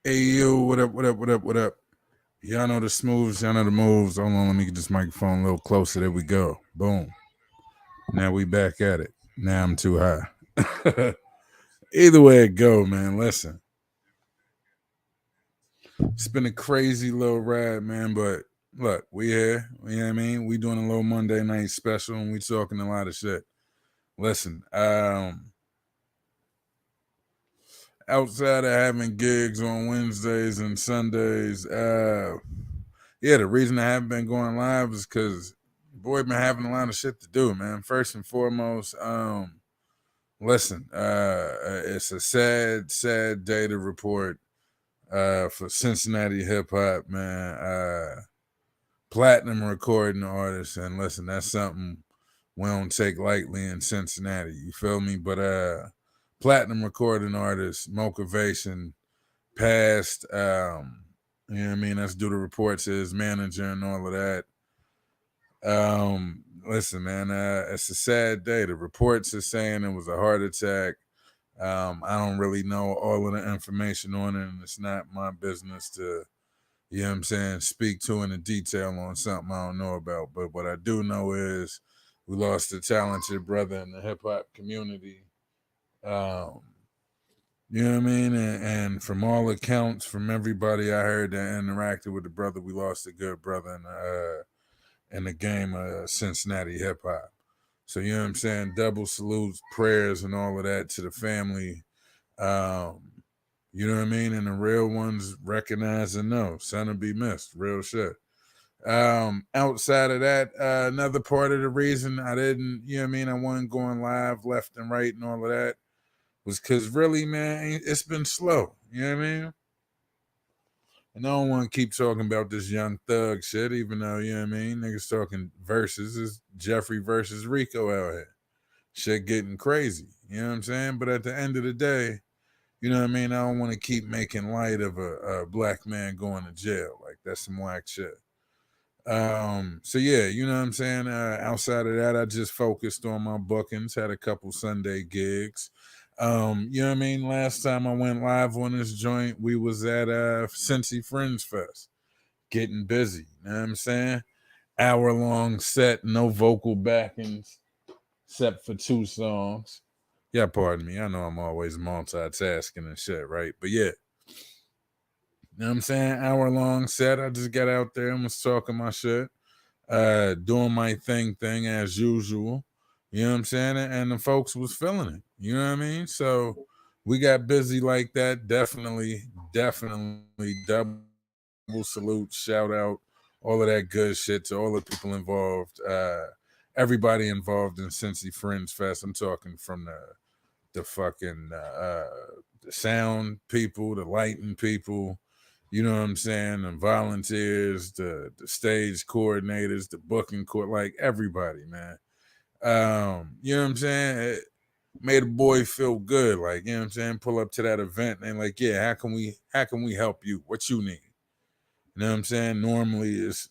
Hey yo, what up, what up, what up, what up? Y'all know the smooths, y'all know the moves. Hold on, let me get this microphone a little closer. There we go. Boom. Now we back at it. Now I'm too high. Either way it go, man. Listen. It's been a crazy little ride, man, but look, we here. You know what I mean? We doing a little Monday night special and we talking a lot of shit. Listen, outside of having gigs on Wednesdays and Sundays, yeah, the reason I haven't been going live is because boy been having a lot of shit to do, man. First and foremost, listen, it's a sad day to report for Cincinnati hip hop, man. Platinum recording artist, and listen, that's something we don't take lightly in Cincinnati. You feel me? But platinum recording artist, Motivation, passed. You know what I mean? That's due to reports to his manager and all of that. Listen, man, it's a sad day. The reports are saying it was a heart attack. I don't really know all of the information on it, and it's not my business to, you know what I'm saying, speak to in detail on something I don't know about. But what I do know is we lost a talented brother in the hip hop community. Um, you know what I mean? And from all accounts, from everybody I heard that interacted with the brother, we lost a good brother in the game of Cincinnati hip hop. So, you know what I'm saying? Double salutes, prayers, and all of that to the family. Um, you know what I mean? And the real ones recognize and know. Son will be missed. Real shit. Outside of that, another part of the reason I didn't, you know what I mean, I wasn't going live left and right and all of that was because really, man, it's been slow. You know what I mean? And I don't want to keep talking about this young thug shit, even though, you know what I mean, niggas talking versus is Jeffrey versus Rico out here. Shit getting crazy. You know what I'm saying? But at the end of the day, you know what I mean? I don't want to keep making light of a black man going to jail. Like, that's some whack shit. So yeah, you know what I'm saying? Outside of that, I just focused on my bookings, had a couple Sunday gigs. You know what I mean? Last time I went live on this joint, we was at Cincy Fringe Fest, getting busy. You know what I'm saying? Hour-long set, no vocal backings, except for 2 songs. Yeah, pardon me. I know I'm always multitasking and shit, right? But yeah. You know what I'm saying? Hour-long set. I just got out there and was talking my shit. Doing my thing as usual. You know what I'm saying? And the folks was feeling it. You know what I mean? So we got busy like that. Definitely double salute, shout out, all of that good shit to all the people involved. Everybody involved in Cincy Fringe Fest. I'm talking from the fucking the sound people, the lighting people, you know what I'm saying, the volunteers, the stage coordinators, the booking like everybody, man. You know what I'm saying? It made a boy feel good, like, you know what I'm saying, pull up to that event and like, yeah, how can we help you? What you need? You know what I'm saying? Normally it's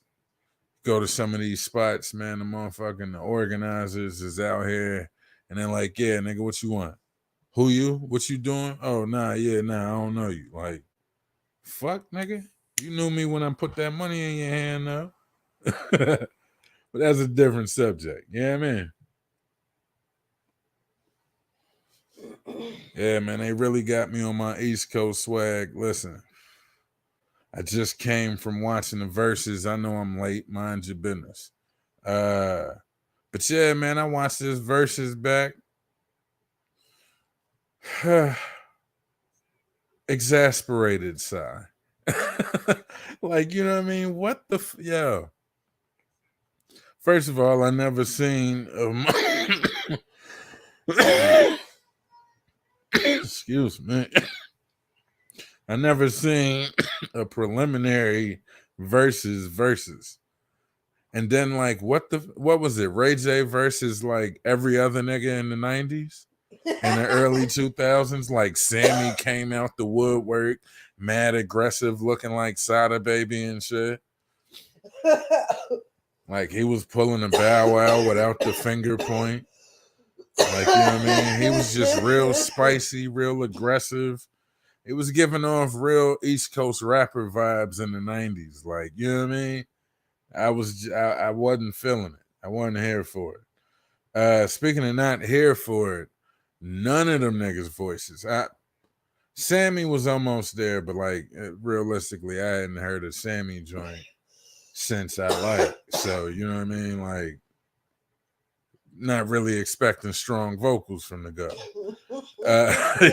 go to some of these spots, man, the organizers is out here and they're like, yeah, nigga, what you want? Who you? What you doing? Oh, nah, yeah, nah, I don't know you. Like, fuck, nigga. You knew me when I put that money in your hand, though. But that's a different subject. Yeah, man. Yeah, man, they really got me on my East Coast swag. Listen, I just came from watching the Verzuz. I know I'm late. Mind your business. Uh, but yeah, man, I watched this Verzuz back. Exasperated, sigh. Like, you know what I mean? What the yo? First of all, I never seen excuse me. I never seen a preliminary versus. And then like what was it? Ray J versus like every other nigga in the 90s? In the early 2000s, like Sammy came out the woodwork, mad aggressive, looking like Sada Baby and shit. Like he was pulling a Bow Wow without the finger point. Like, you know what I mean? He was just real spicy, real aggressive. It was giving off real East Coast rapper vibes in the 90s. Like, you know what I mean? I wasn't feeling it. I wasn't here for it. Speaking of not here for it, none of them niggas' voices. Sammy was almost there, but like realistically, I hadn't heard a Sammy joint since I like. So, you know what I mean? Like, not really expecting strong vocals from the go.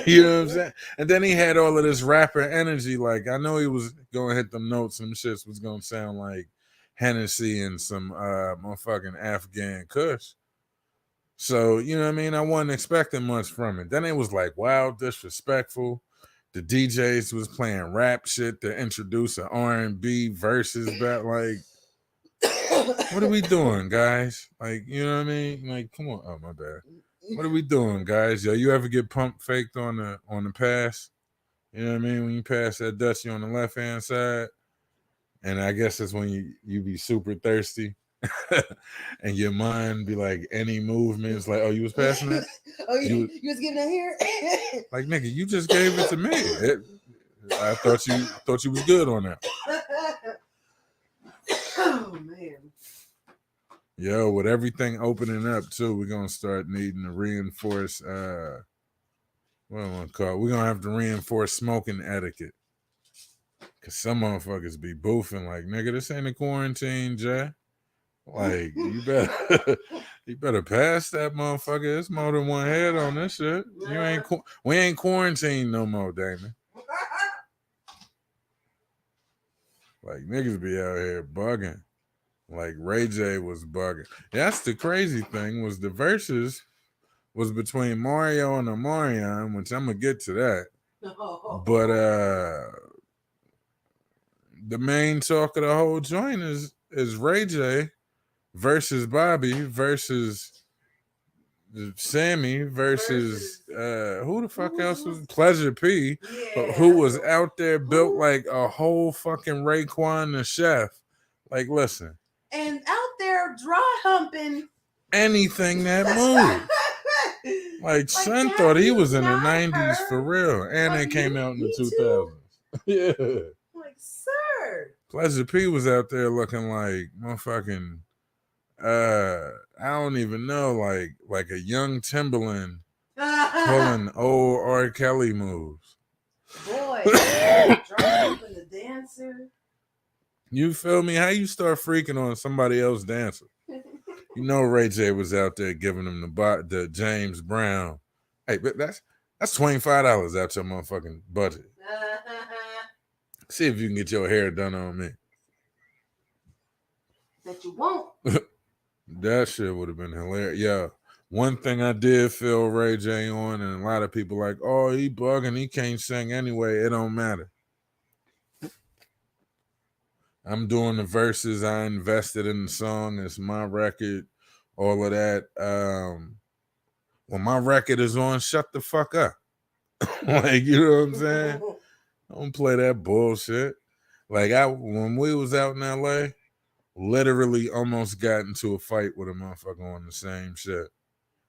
You know what I'm saying? And then he had all of this rapper energy. Like, I know he was going to hit them notes and shits was going to sound like Hennessy and some motherfucking Afghan Kush. So, you know what I mean? I wasn't expecting much from it. Then it was like wild, disrespectful. The DJs was playing rap shit to introduce an R&B versus back. Like, what are we doing, guys? Like, you know what I mean? Like, come on. Oh, my bad. What are we doing, guys? Yo, you ever get pump faked on the pass? You know what I mean? When you pass that Dutchie on the left hand side, and I guess that's when you be super thirsty, and your mind be like any movement is like, oh, you was passing it? Oh, you was getting that here? Like, nigga, you just gave it to me. I thought you was good on that. Oh man. Yo, with everything opening up too, we're gonna start needing to reinforce what do I want to call it? We're gonna have to reinforce smoking etiquette. Cause some motherfuckers be boofing like, nigga, this ain't a quarantine, Jay. Like, you better pass that motherfucker. There's more than one head on this shit. We ain't quarantined no more, Damon. Like, niggas be out here bugging. Like, Ray J was bugging. That's the crazy thing, was the verses was between Mario and Omarion, which I'm gonna get to that. But the main talk of the whole joint is Ray J versus Bobby versus Sammy versus who the fuck else was Pleasure P, who was out there built like a whole fucking Raekwon the Chef. Like, listen. And out there dry humping anything that moved. Like, son thought he was in the 90s for real. And they came out in the 2000s. Yeah. Like, sir. Pleasure P was out there looking like motherfucking I don't even know, like a young Timberland pulling old R. Kelly moves. Boy, dropping the dancer. You feel me? How you start freaking on somebody else dancing? You know Ray J was out there giving him the James Brown. Hey, but that's $25 out your motherfucking budget. See if you can get your hair done on me. That you won't. That shit would have been hilarious. Yeah. One thing I did feel Ray J on, and a lot of people like, oh, he bugging, he can't sing anyway. It don't matter. I'm doing the verses. I invested in the song. It's my record. All of that. When my record is on, shut the fuck up. Like, you know what I'm saying? Don't play that bullshit. Like, when we was out in LA, literally almost got into a fight with a motherfucker on the same shit.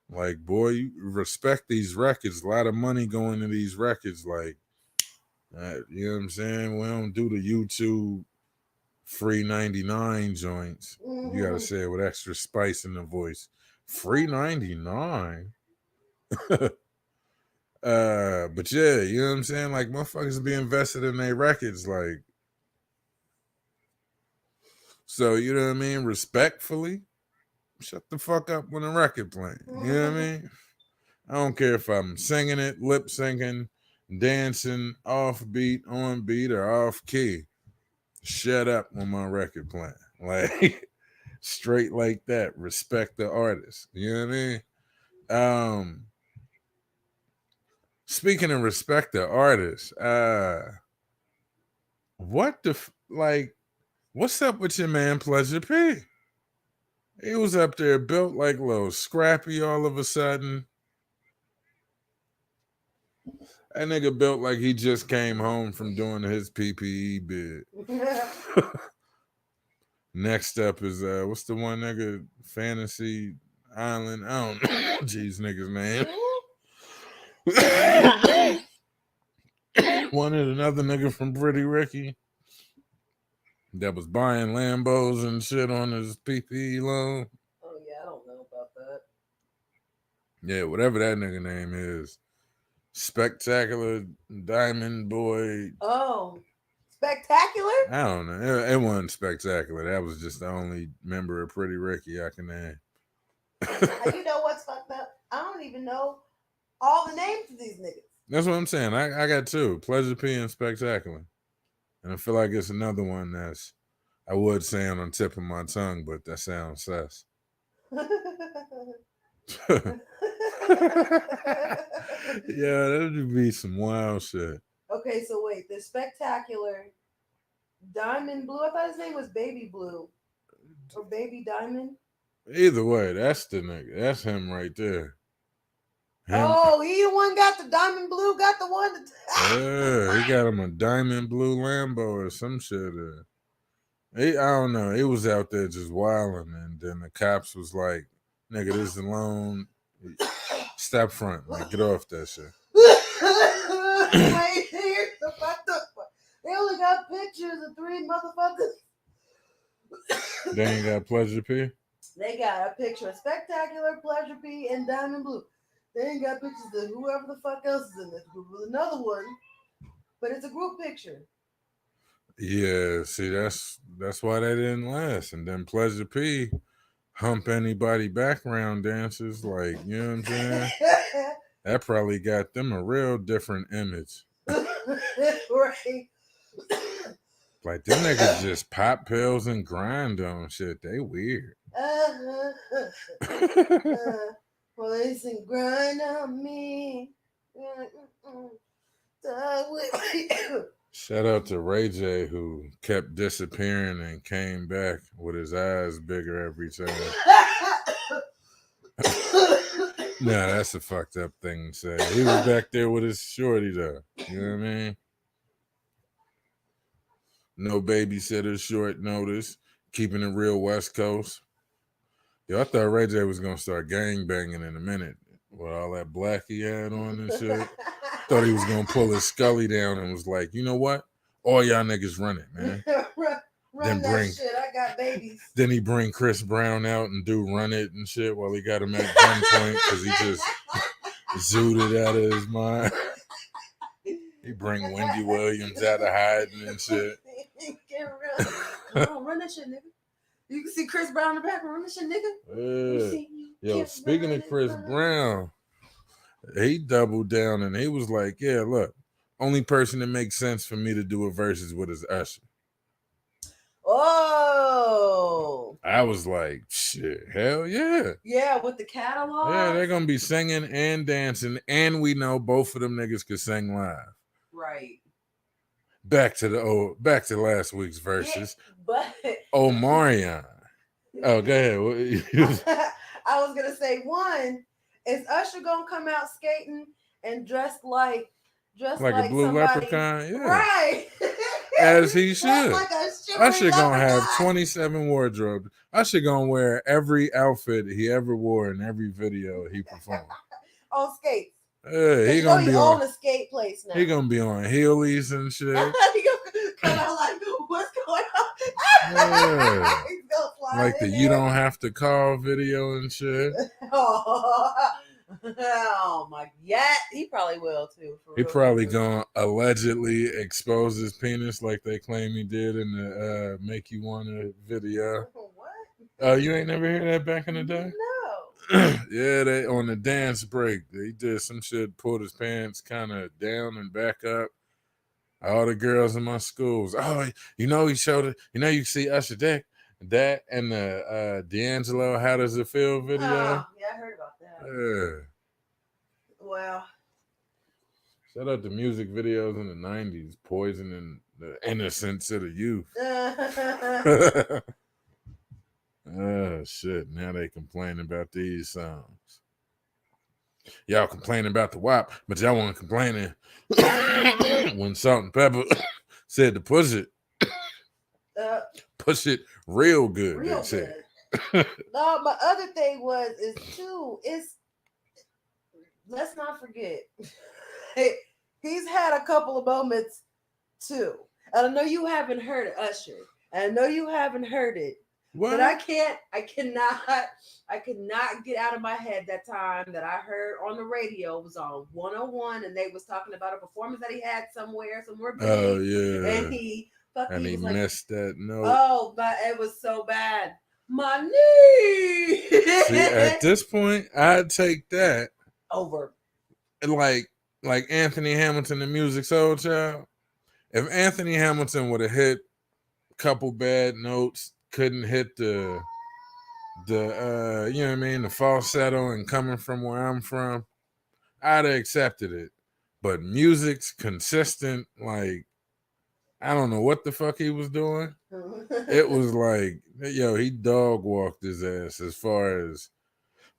Like, boy, you respect these records. A lot of money going to these records. Like, you know what I'm saying? We don't do the YouTube free 99 joints. You gotta say it with extra spice in the voice. Free 99. But yeah, you know what I'm saying? Like, motherfuckers be invested in their records, like. So, you know what I mean? Respectfully, shut the fuck up when the record playing. You know what I mean? I don't care if I'm singing it, lip syncing, dancing, off beat, on beat, or off key. Shut up when my record playing. Like, straight like that. Respect the artist. You know what I mean? Speaking of respect the artist, what's up with your man Pleasure P? He was up there built like a little Scrappy all of a sudden. That nigga built like he just came home from doing his PPE bid. Next up is what's the one nigga? Fantasy Island. I don't know. Jeez, nigga's name. Wanted another nigga from Pretty Ricky that was buying Lambos and shit on his PPE loan. Oh yeah, I don't know about that. Yeah, whatever that nigga name is. Spectacular Diamond Boy. Oh, spectacular. I don't know. It wasn't spectacular. That was just the only member of Pretty Ricky I can name. You know what's fucked up? I don't even know all the names of these niggas. That's what I'm saying. I got two. Pleasure P and Spectacular. And I feel like it's another one that's I would say on the tip of my tongue, but that sounds sus. Yeah, that would be some wild shit. Okay, so wait, the spectacular Diamond Blue. I thought his name was Baby Blue or Baby Diamond. Either way, that's the nigga. That's him right there. Him. Oh, he the one got the Diamond Blue. Got the one. Yeah, he got him a Diamond Blue Lambo or some shit. I don't know. He was out there just wilding, and then the cops was like, "Nigga, this is a loan. Step front. Like, get off that shit." Wait, here's the fucked up part. They only got pictures of 3 motherfuckers. They ain't got Pleasure P? They got a picture of Spectacular, Pleasure P, and Diamond Blue. They ain't got pictures of whoever the fuck else is in this group. With another one, but it's a group picture. Yeah, see, that's why they didn't last. And then Pleasure P hump anybody background dancers, like, you know what I'm saying? That probably got them a real different image. Right. Like, them niggas just pop pills and grind on shit. They weird. Police and grind on me. Shout out to Ray J, who kept disappearing and came back with his eyes bigger every time. Nah, that's a fucked up thing to say. He was back there with his shorty, though. You know what I mean? No babysitter, short notice, keeping it real West Coast. Yo, I thought Ray J was going to start gang banging in a minute with all that black he had on and shit. Thought he was going to pull his Scully down and was like, you know what? All y'all niggas run it, man. Run that shit. I got babies. Then he bring Chris Brown out and do Run It and shit while he got him at gunpoint because he just zooted out of his mind. He bring Wendy Williams out of hiding and shit. Run that shit, nigga. You can see Chris Brown in the back. Run that shit, nigga. Yo, speaking of Chris Brown, he doubled down and he was like, yeah, look, only person that makes sense for me to do a versus with is Usher. Oh. I was like, shit, hell yeah. Yeah, with the catalog. Yeah, they're going to be singing and dancing, and we know both of them niggas could sing live. Right. Back to last week's verses. Yeah, but Omarion. Oh, go ahead. I was gonna say, one, is Usher gonna come out skating and dressed like a blue somebody? Leprechaun? Yeah. Right. As he should. Like Usher gonna have 27 wardrobes. Usher gonna wear every outfit he ever wore in every video he performed. On skates. Yeah, he gonna be on a skate place now. He gonna be on Heelys and shit. He gonna come out like, what's going on? Yeah. He's gonna fly Like the "You Don't Have to Call" video and shit. Oh my, yeah, he probably will too. He probably gonna allegedly expose his penis like they claim he did in the "Make You Wanna" video. What? Oh, you ain't never heard that back in the day? No. Yeah, they on the dance break, they did some shit, pulled his pants kind of down and back up. All the girls in my schools, oh, he showed it. You see Usher dick. That and the D'Angelo "How Does It Feel" video. Yeah, I heard about that. Yeah. Well, shout out to music videos in the 90s, poisoning the innocence of the youth. Oh, shit. Now they complaining about these songs. Y'all complaining about the WAP, but y'all weren't complaining when Salt and Pepper said to push it. Push it real good, they said. No, my other thing is let's not forget. He's had a couple of moments too. And I know you haven't heard it, Usher. And I know you haven't heard it. But What? I cannot get out of my head that time that I heard on the radio. It was on 101 and they was talking about a performance that he had somewhere Oh big. yeah. And he And he was like, missed that note. oh, but it was so bad. My knee. See, at this point, I'd take that Over. like Anthony Hamilton, the Music Soul Child. If Anthony Hamilton would have hit a couple bad notes, couldn't hit the you know what I mean, the falsetto and coming from where I'm from, I'd have accepted it. But music's consistent, like I don't know what the fuck he was doing. It was like, yo, he dog walked his ass as far as,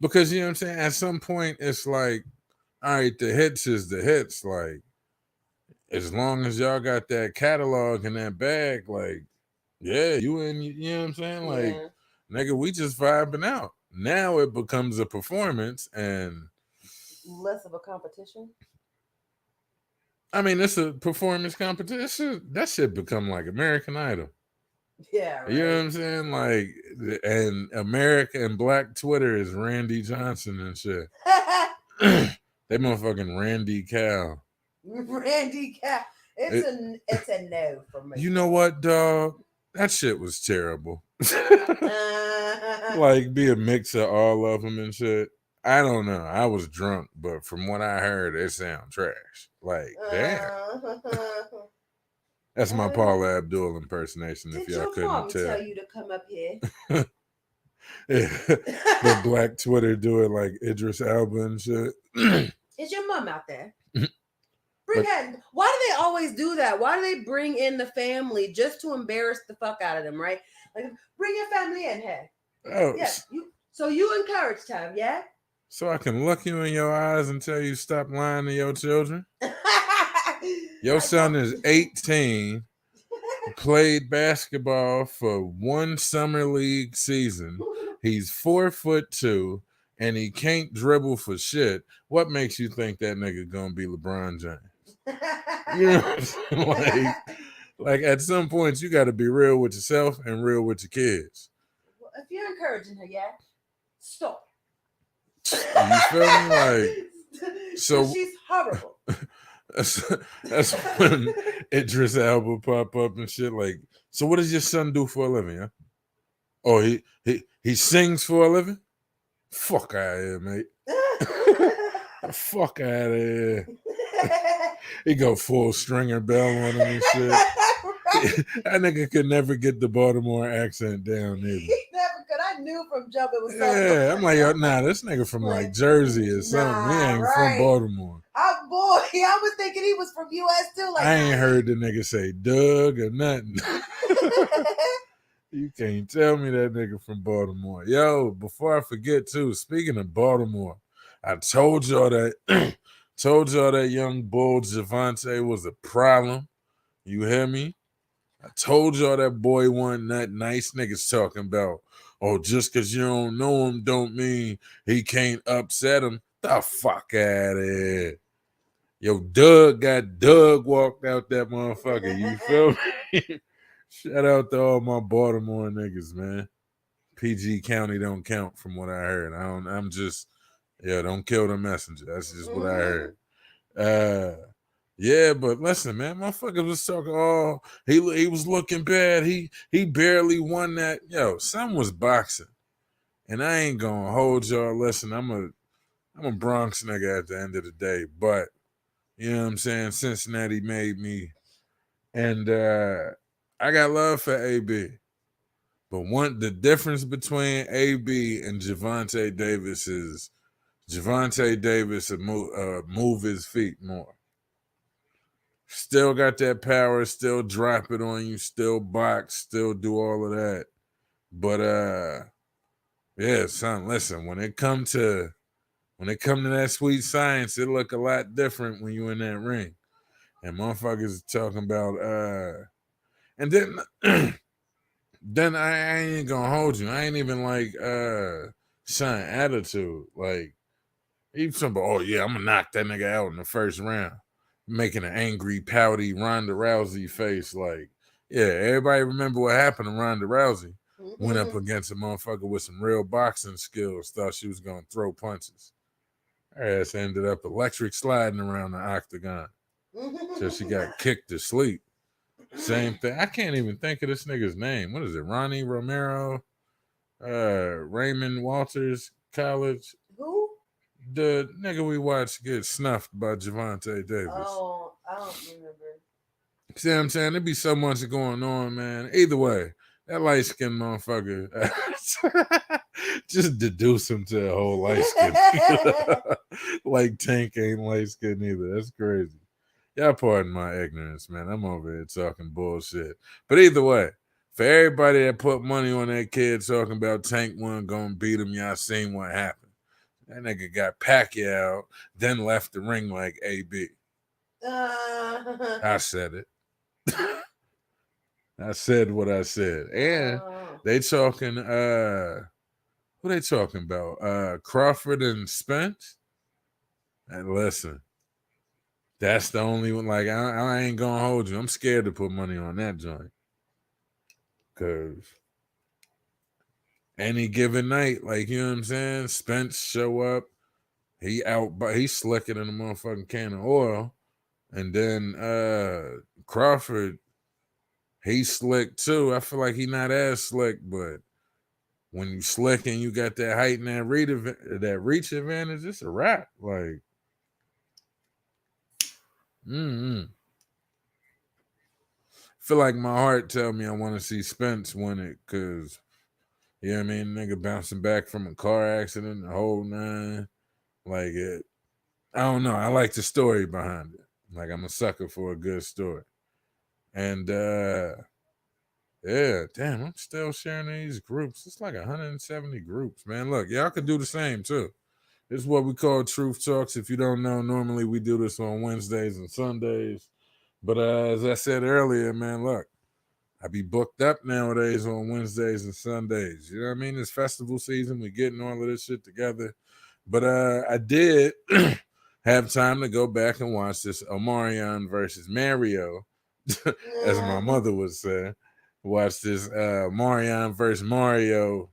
because you know what I'm saying? At some point, it's like, all right, the hits is the hits. Like, as long as y'all got that catalog in that bag, like, yeah, you know what I'm saying? Like, Yeah. nigga, we just vibing out. Now it becomes a performance, and Less of a competition. I mean, it's a performance competition. That shit become like American Idol. Yeah, right. You know what I'm saying? Like, and America and Black Twitter is Randy Johnson and shit. They motherfucking Randy Cal. Randy Cat. It's a no for me. You know what, dog? That shit was terrible. Like, be a mix of all of them and shit. I don't know. I was drunk, but from what I heard, it sound trash. Like, damn. That's my Paula Abdul impersonation. Did If y'all your couldn't mom tell. tell you to come up here? Yeah. The Black Twitter do it like Idris Elba and shit. Is your mom out there? Bring her. Why do they always do that? Why do they bring in the family just to embarrass the fuck out of them, right? Like, bring your family in here. Oh, Yeah. So you encouraged her, yeah? So I can look you in your eyes and tell you stop lying to your children? Your son is 18, played basketball for one summer league season. He's 4'2", and he can't dribble for shit. What makes you think that nigga gonna be LeBron James? You know what I'm saying? Like at some points you gotta be real with yourself and real with your kids. Well, if you're encouraging her, yeah, stop. You feel me? Like, so she's horrible. That's when Idris Elba pop up and shit. Like, so what does your son do for a living? Huh? Oh, he sings for a living. Fuck out of here, mate. Fuck out of here. He go full Stringer Bell on him and shit. That nigga could never get the Baltimore accent down either. He never could. I knew from jump it was something. Yeah, I'm like, nah, this nigga from like Jersey or something. He ain't from Baltimore. I was thinking he was from US too. Like, I ain't heard the nigga say Doug or nothing. You can't tell me that nigga from Baltimore. Yo, before I forget too, speaking of Baltimore, I told y'all that young bull Gervonta was a problem. You hear me? I told y'all that boy wasn't that nice. Niggas talking about, oh, just because you don't know him don't mean he can't upset him. The fuck out of here. Yo, Doug walked out that motherfucker. You feel me? Shout out to all my Baltimore niggas, man. PG County don't count from what I heard. Don't kill the messenger. That's just what I heard. Yeah, but listen, man, motherfucker was talking. Oh, he was looking bad. He barely won that. Yo, son was boxing, and I ain't gonna hold y'all. Listen, I'm a Bronx nigga at the end of the day, but you know what I'm saying. Cincinnati made me, and I got love for AB. But the difference between AB and Gervonta Davis is Gervonta Davis would move his feet more. Still got that power, still drop it on you, still box, still do all of that. But yeah, son, listen, when it come to that sweet science, it look a lot different when you in that ring. And motherfuckers talking about and then then I ain't gonna hold you. I ain't even like son attitude. Like he talking about, oh yeah, I'm gonna knock that nigga out in the first round. making an angry, pouty Ronda Rousey face. Like, yeah, everybody remember what happened to Ronda Rousey. Went up against a motherfucker with some real boxing skills, thought she was going to throw punches. Her ass ended up electric sliding around the octagon till she got kicked to sleep. Same thing. I can't even think of this nigga's name. What is it? Ronnie Romero? Raymond Walters College? Who? The nigga we watched get snuffed by Gervonta Davis. Oh, I don't remember. See what I'm saying? There be so much going on, man. Either way, that light skinned motherfucker, just deduce him to a whole light skin. Like Tank ain't light skinned either. That's crazy. Y'all pardon my ignorance, man. I'm over here talking bullshit. But either way, for everybody that put money on that kid talking about Tank wasn't gonna beat him, y'all seen what happened. That nigga got Pacquiao, then left the ring like AB. I said it. I said what I said. And they talking who they talking about? Crawford and Spence? And listen, that's the only one. Like, I ain't gonna hold you. I'm scared to put money on that joint. Cause any given night, like, you know what I'm saying? Spence show up, he's slicker than a motherfucking can of oil. And then Crawford, he's slick too. I feel like he not as slick, but when you slick and you got that height and that reach advantage, it's a wrap. Like, feel like my heart tell me I want to see Spence win it, cause you know what I mean, nigga bouncing back from a car accident, the whole nine. Like, it, I don't know. I like the story behind it. Like, I'm a sucker for a good story. And yeah, damn, I'm still sharing these groups. It's like 170 groups, man. Look, y'all could do the same too. This is what we call Truth Talks. If you don't know, normally we do this on Wednesdays and Sundays. But as I said earlier, man, look, I be booked up nowadays on Wednesdays and Sundays. You know what I mean? It's festival season. We're getting all of this shit together. But I did have time to go back and watch this Omarion versus Mario, as my mother would say. Watch this Omarion versus Mario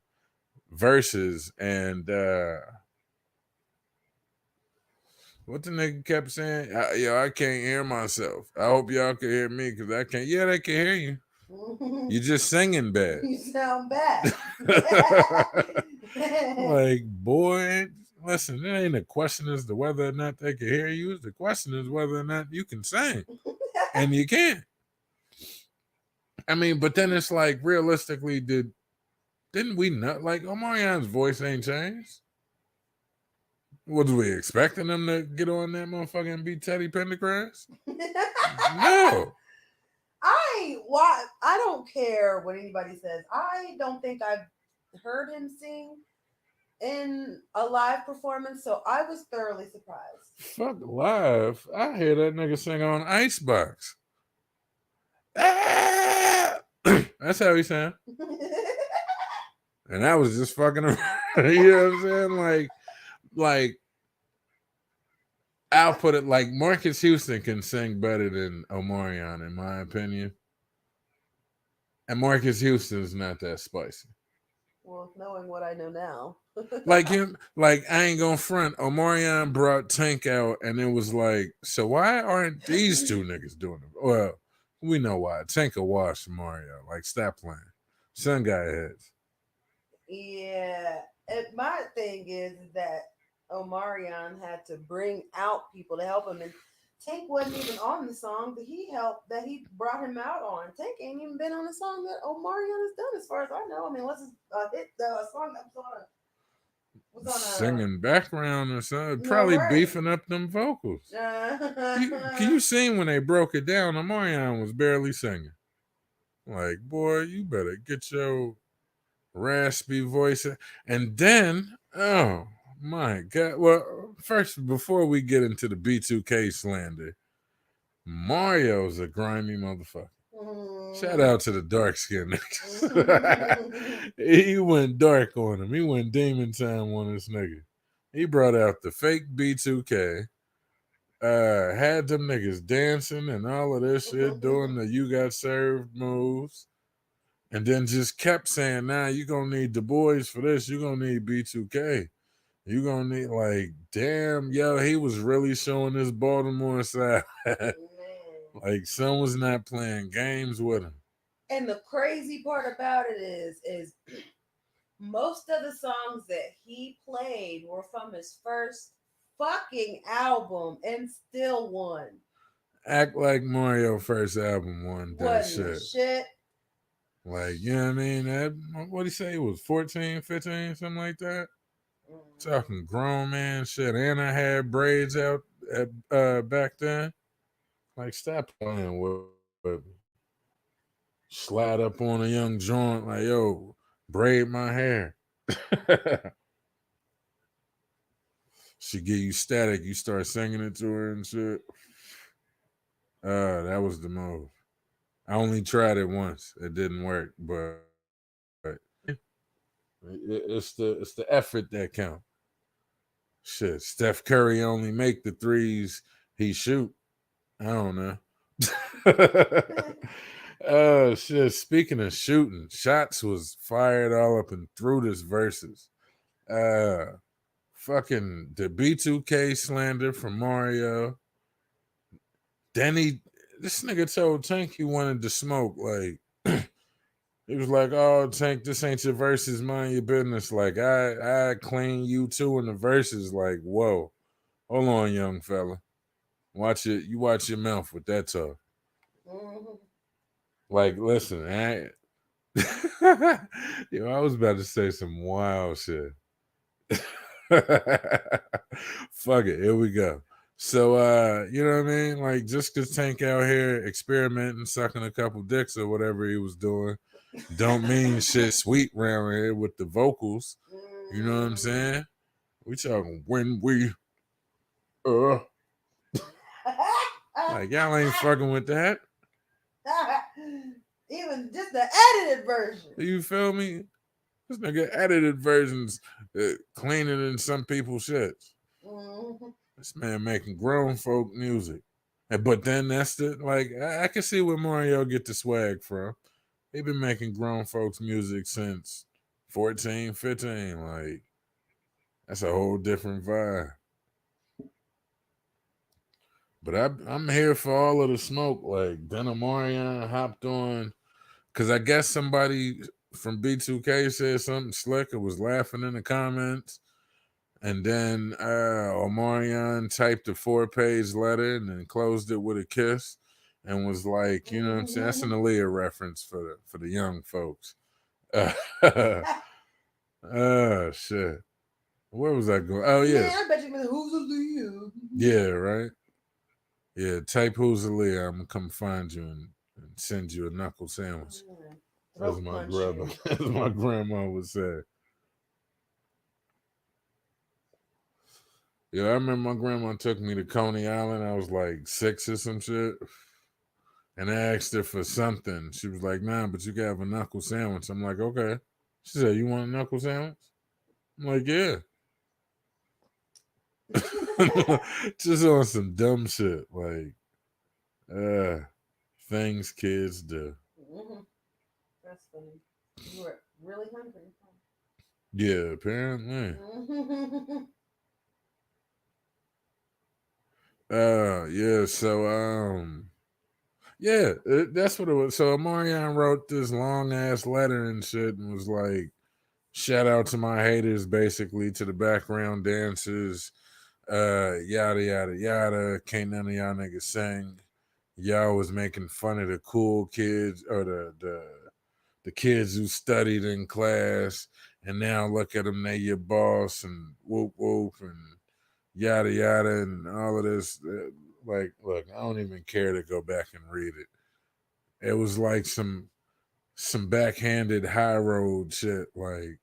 versus, and what the nigga kept saying? I can't hear myself. I hope y'all can hear me, because I can't. Yeah, they can hear you. You're just singing bad. You sound bad. Like, boy, listen, it ain't a question as to whether or not they can hear you. The question is whether or not you can sing. And you can't. I mean, but then it's like, realistically, didn't we not, like, Omarion's voice ain't changed? Was we expecting him to get on that motherfucker and beat Teddy Pendergrass? No. I don't care what anybody says. I don't think I've heard him sing in a live performance, so I was thoroughly surprised. Fuck live. I hear that nigga sing on Icebox. That's how he sound. And I was just fucking around. You know what I'm saying? Like, I'll put it like Marcus Houston can sing better than Omarion, in my opinion. And Marcus Houston's not that spicy. Well, knowing what I know now. Like him, like, I ain't gonna front. Omarion brought Tank out, and it was like, so why aren't these two niggas doing it? Well, we know why. Tank will wash Mario. Like, stop playing. Sun guy heads. Yeah. My thing is that Omarion had to bring out people to help him, and Tank wasn't even on the song that he brought him out on. Tank ain't even been on the song that Omarion has done, as far as I know. I mean, what's his hit? The song that was on singing background or something, probably beefing up them vocals. Can you sing when they broke it down? Omarion was barely singing. Like, boy, you better get your raspy voice. And then, oh my God. Well, first, before we get into the B2K slander, Mario's a grimy motherfucker. Shout out to the dark skin niggas. He went dark on him. He went demon time on this nigga. He brought out the fake B2K. Had them niggas dancing and all of this shit, doing the you got served moves, and then just kept saying, nah, you gonna need the boys for this, you gonna need B2K. You gonna need like, damn, yo, he was really showing this Baltimore side. Man. Like, son was not playing games with him. And the crazy part about it is most of the songs that he played were from his first fucking album and still won. Act Like Mario first album won that Wasn't a shit. shit. Like, you know what I mean? That, what'd he say? It was 14, 15, something like that? Mm. Talking grown man shit. And I had braids out at, back then. Like, stop playing with me. Slide up on a young joint, like, yo, braid my hair. She give you static, you start singing it to her and shit. That was the move. I only tried it once. It didn't work, but it's the effort that count. Shit, Steph Curry only make the threes he shoot. I don't know. Shit. Speaking of shooting, shots was fired all up and through this verses. Uh, fucking the B2K slander from Mario. Then this nigga told Tank he wanted to smoke. Like, he was like, "Oh, Tank, this ain't your verses, mind your business." Like, I clean you too in the verses. Like, whoa, hold on, young fella, watch it. You watch your mouth with that talk. Mhm. Like, listen, yo, I was about to say some wild shit. Fuck it, here we go. So, you know what I mean? Like, just cause Tank out here experimenting, sucking a couple dicks or whatever he was doing, don't mean shit sweet round here with the vocals. You know what I'm Mm. saying? We talking when we uh like y'all ain't fucking with that. Even just the edited version. You feel me? This nigga edited versions cleaner than some people's shits. Mhm. This man making grown folk music. But then that's the like I can see where Mario get the swag from. He been making grown folks music since 14, 15. Like that's a whole different vibe. But I'm here for all of the smoke. Like then Omarion hopped on because I guess somebody from B2K said something slick and was laughing in the comments. And then Omarion typed a 4-page letter and then closed it with a kiss and was like, you know what I'm saying? That's an Aaliyah reference for the young folks. Shit. Where was I going? Oh, Man, yes. I bet you who's a Leo? Yeah, right? Yeah, type who's Aaliyah. I'm going to come find you and send you a knuckle sandwich. As Throat my punch brother, you. as my grandma would say. Yeah, I remember my grandma took me to Coney Island. I was like 6 or some shit. And I asked her for something. She was like, nah, but you can have a knuckle sandwich. I'm like, okay. She said, you want a knuckle sandwich? I'm like, yeah. Just on some dumb shit. Like, uh, things kids do. Mhm. That's funny. You were really hungry. Yeah, apparently. Mhm. Yeah, so, yeah, that's what it was. So Marion wrote this long ass letter and shit and was like, shout out to my haters, basically, to the background dancers, yada yada yada. Can't none of y'all niggas sing. Y'all was making fun of the cool kids or the kids who studied in class, and now look at them, they your boss and whoop whoop and yada yada and all of this. Like, look, I don't even care to go back and read it. It was like some backhanded high road shit. Like,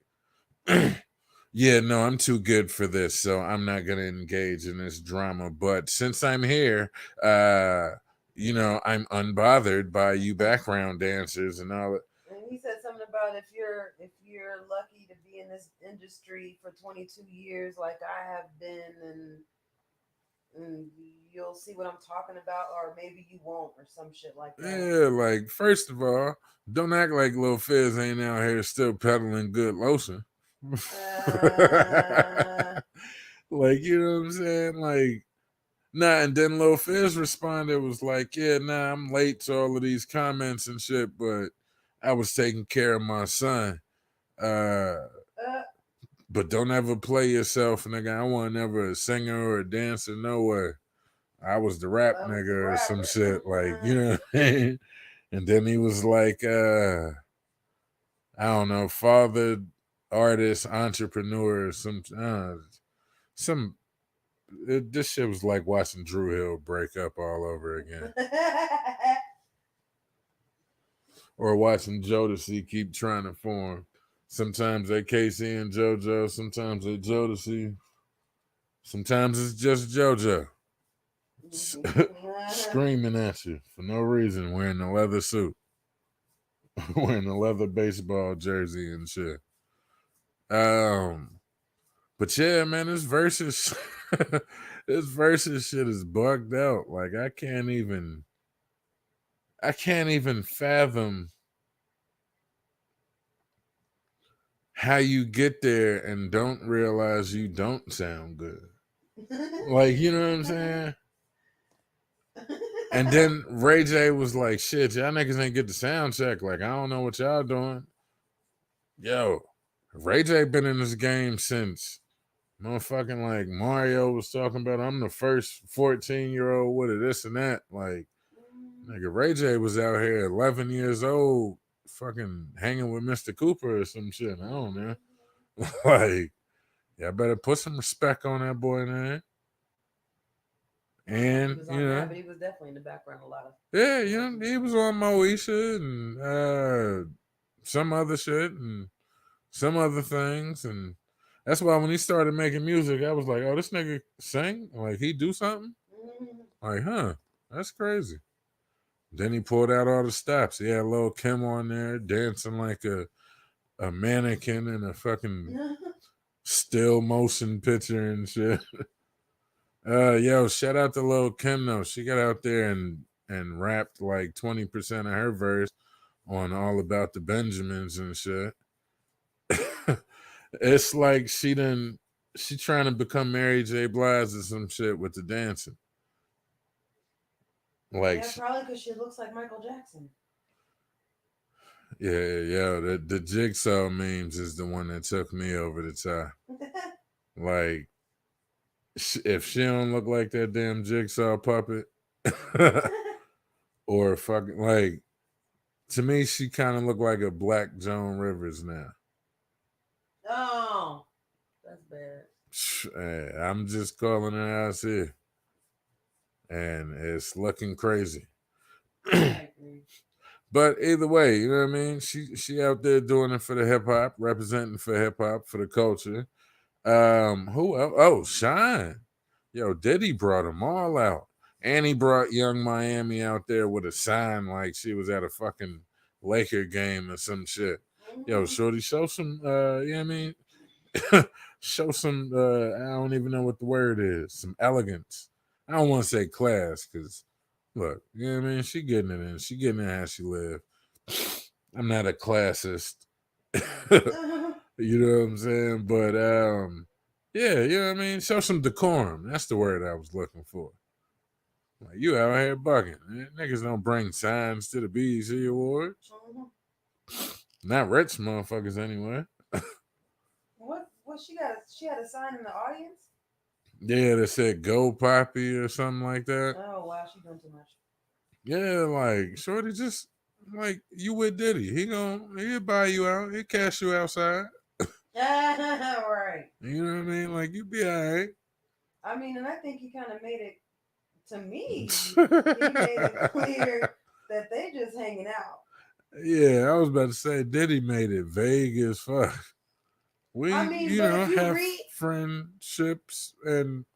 yeah, no, I'm too good for this, so I'm not gonna engage in this drama. But since I'm here, I'm unbothered by you background dancers and all that. And he said something about if you're lucky to be in this industry for 22 years like I have been, and and you'll see what I'm talking about, or maybe you won't, or some shit like that. Yeah, like first of all, don't act like Lil Fizz ain't out here still peddling good lotion. Uh, Like, you know what I'm saying? Like, nah, and then Lil Fizz responded, was like, yeah, nah, I'm late to all of these comments and shit, but I was taking care of my son. Uh, uh, but don't ever play yourself, nigga. I wasn't never a singer or a dancer, nowhere. I was the rap I was the nigga or some rapper. shit, like, you know what I mean? And then he was like, I don't know, father, artist, entrepreneur, some this shit was like watching Drew Hill break up all over again, or watching Jodeci keep trying to form. Sometimes they Casey and JoJo, sometimes they Jodeci, sometimes it's just JoJo screaming at you for no reason, wearing a leather suit, wearing a leather baseball jersey and shit. Um, but yeah, man, this versus this versus shit is bugged out. Like I can't even fathom how you get there and don't realize you don't sound good. Like, you know what I'm saying? And then Ray J was like, shit, y'all niggas ain't get the sound check. Like, I don't know what y'all doing. Yo, Ray J been in this game since motherfucking like Mario was talking about. I'm the first 14-year-old with it, this and that. Like, nigga, Ray J was out here 11 years old, fucking hanging with Mr. Cooper or some shit. I don't know. Like, y'all better put some respect on that boy, man. he And, was you on that, know, but he was definitely in the background a lot of. yeah, you know, he was on Moesha and some other shit and some other things. And that's why when he started making music, I was like, oh, this nigga sing? Like, he do something? Like, huh, that's crazy. Then he pulled out all the stops. He had Lil Kim on there dancing like a mannequin in a fucking still motion picture and shit. Yo, shout out to Lil Kim though. She got out there and rapped like 20% of her verse on All About the Benjamins and shit. It's like she trying to become Mary J. Blige or some shit with the dancing. Like, Yeah, probably because she looks like Michael Jackson. yeah. The jigsaw memes is the one that took me over the top. Like, if she don't look like that damn jigsaw puppet, or fucking like, to me, she kind of looked like a black Joan Rivers now. Oh, that's bad. Hey, I'm just calling her out here, and it's looking crazy. I agree. But either way, you know what I mean. She out there doing it for the hip hop, representing for hip hop, for the culture. Who else? Oh, Shine. Yo, Diddy brought them all out. And he brought Young Miami out there with a sign like she was at a fucking Laker game or some shit. Yo, shorty, show some you know what I mean? Show some I don't even know what the word is. Some elegance. I don't want to say class, because look, you know what I mean? She getting it in. She getting it how she live. I'm not a classist. You know what I'm saying? But yeah, you know what I mean? Show some decorum. That's the word I was looking for. Like, you out here bugging. Niggas don't bring signs to the BET Awards. Not rich motherfuckers anyway. What she got? She had a sign in the audience. Yeah, they said go Poppy or something like that. Oh wow, she doing too much. Yeah, like shorty, just like you with Diddy. He'll buy you out. He'll cash you outside. Right. You know what I mean? Like, you be alright. I mean, and I think he kind of made it to me. He made it clear that they just hanging out. Yeah, I was about to say Diddy made it vague as fuck. We, I mean, but if you have read, friendships and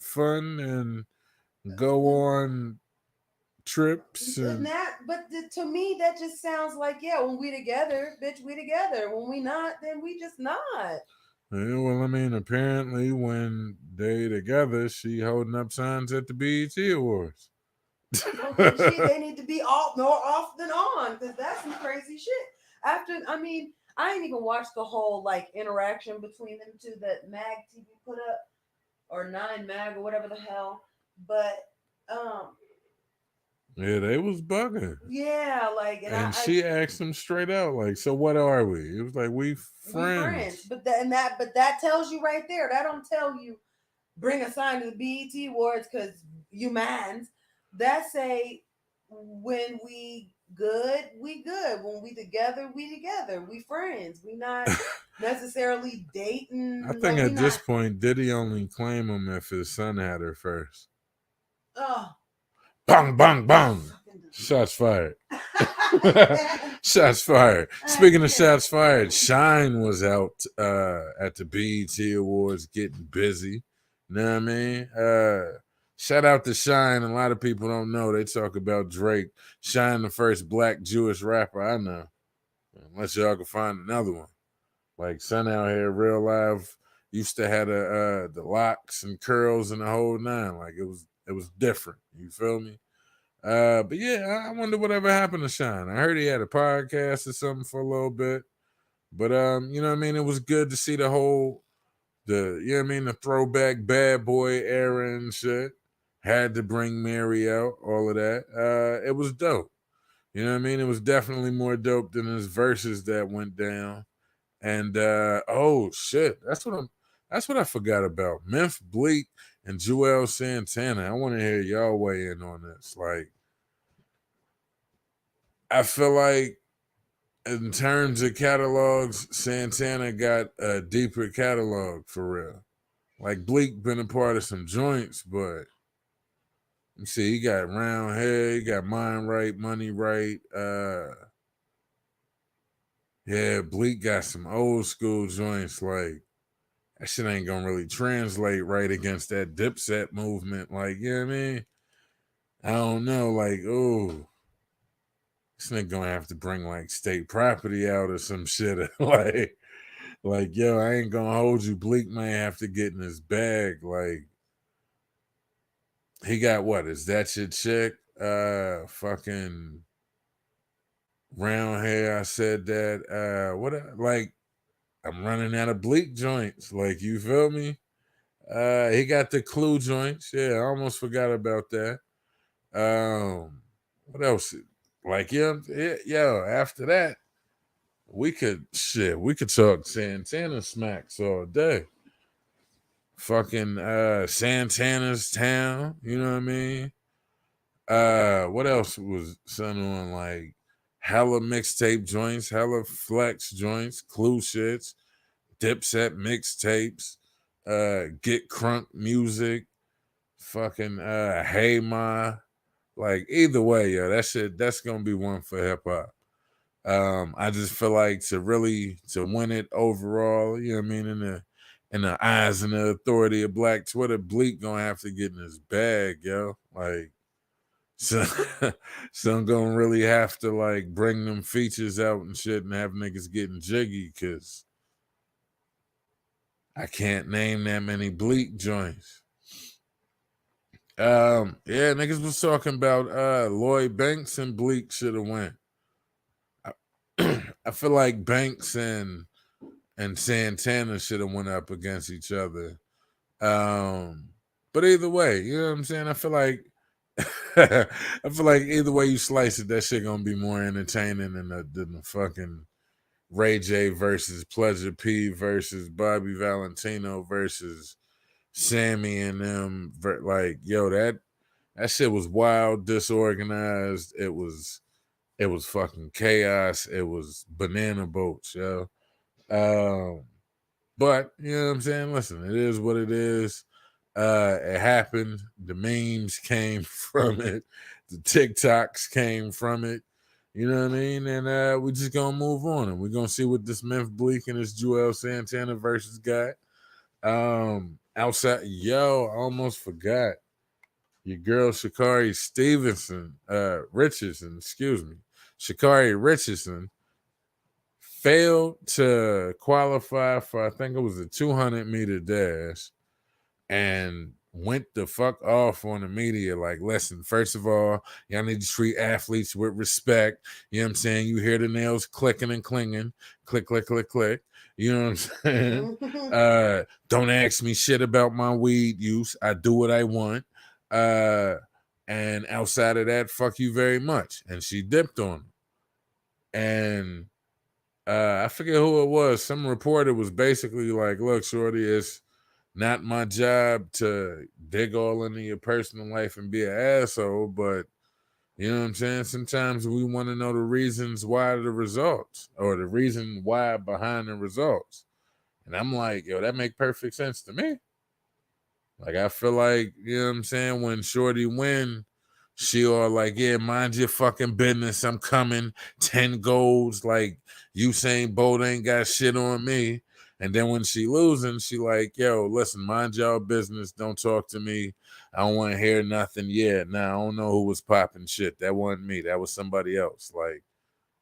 fun and go on trips and and that, but to me, that just sounds like, yeah, when we together, bitch, we together. When we not, then we just not. Yeah, well, I mean, apparently when they together, she holding up signs at the BET Awards. Well, then they need to be all more off than on because that's some crazy shit. After I mean, I ain't even watched the whole like interaction between them two that Mag TV put up or Nine Mag or whatever the hell. But um, Yeah, they was bugging. yeah, like And she asked him straight out, like, so what are we? It was like, we we friends, friends. but that tells you right there. That don't tell you bring a sign to the BET Awards because you mans. That say when we good, we good. When we together, we together. We friends. We not necessarily I dating. think Like we at this not. point, Diddy only claim him if his son had her first. Oh, Bang, bang, bang. Shots fired. Shots fired. Speaking of shots fired, Shine was out at the BET Awards getting busy. You know what I mean? Shout out to Shine. A lot of people don't know. They talk about Drake. Shine, the first black Jewish rapper I know. Unless y'all can find another one. Like Son out here, real life, used to have the locks and curls and the whole nine. Like it was different. You feel me? But yeah, I wonder whatever happened to Shine. I heard he had a podcast or something for a little bit. But you know what I mean? It was good to see you know what I mean, the throwback bad boy era and shit. Had to bring Mary out, all of that. It was dope. You know what I mean? It was definitely more dope than his verses that went down. And oh shit, that's what I forgot about. Memphis Bleak and Joel Santana. I want to hear y'all weigh in on this. Like, I feel like in terms of catalogs, Santana got a deeper catalog for real. Like Bleak been a part of some joints, but you see, he got round hair, he got mind right, money right. Yeah, Bleak got some old school joints. Like that shit ain't gonna really translate right against that Dipset movement. Like, you know what I mean? I don't know. Like, oh, this nigga gonna have to bring like state property out or some shit. like, yo, I ain't gonna hold you. Bleak may have to get in his bag. Like, he got what? Is that your chick? Fucking round hair. I said that. What? Like, I'm running out of Bleak joints. Like, you feel me? He got the Clue joints. Yeah, I almost forgot about that. What else? Like, yo, after that, we could talk Santana smacks all day. Fucking Santana's town, you know what I mean? What else was son on? Like hella mixtape joints, hella flex joints, Clue shits, Dipset mixtapes, Get Crunk music, fucking Hey Ma. Like either way, yo, that's gonna be one for hip hop. I just feel like to win it overall, you know what I mean, in the eyes and the authority of Black Twitter, Bleak gonna have to get in his bag, yo. Like so, so I'm gonna really have to like bring them features out and shit and have niggas getting jiggy because I can't name that many Bleak joints. Yeah, niggas was talking about Lloyd Banks and Bleak should have went. I feel like Banks and Santana should have went up against each other. Um, but either way, you know what I'm saying? I feel like I feel like either way you slice it, that shit gonna be more entertaining than the fucking Ray J versus Pleasure P versus Bobby Valentino versus Sammy and them. Like, yo, that shit was wild, disorganized. It was fucking chaos. It was banana boats, yo. Um, but you know what I'm saying? Listen, it is what it is. It happened. The memes came from it. The TikToks came from it. You know what I mean? And we just gonna move on and we're gonna see what this Memphis Bleak and this Joel Santana versus got. Outside, yo, I almost forgot. Your girl Shakari Richardson, excuse me. Shakari Richardson failed to qualify for, I think it was a 200-meter dash, and went the fuck off on the media. Like, listen, first of all, y'all need to treat athletes with respect. You know what I'm saying? You hear the nails clicking and clinging. Click, click, click, click. You know what I'm saying? Don't ask me shit about my weed use. I do what I want. And outside of that, fuck you very much. And she dipped on him. And I forget who it was. Some reporter was basically like, look, shorty, it's not my job to dig all into your personal life and be an asshole, but you know what I'm saying? Sometimes we want to know the reasons why the results, or the reason why behind the results. And I'm like, yo, that make perfect sense to me. Like, I feel like, you know what I'm saying, when shorty win, she all like, yeah, mind your fucking business. I'm coming. 10 goals. Like, Usain Bolt ain't got shit on me. And then when she losing, she like, yo, listen, mind y'all business. Don't talk to me. I don't want to hear nothing yet. Nah, I don't know who was popping shit. That wasn't me. That was somebody else. Like,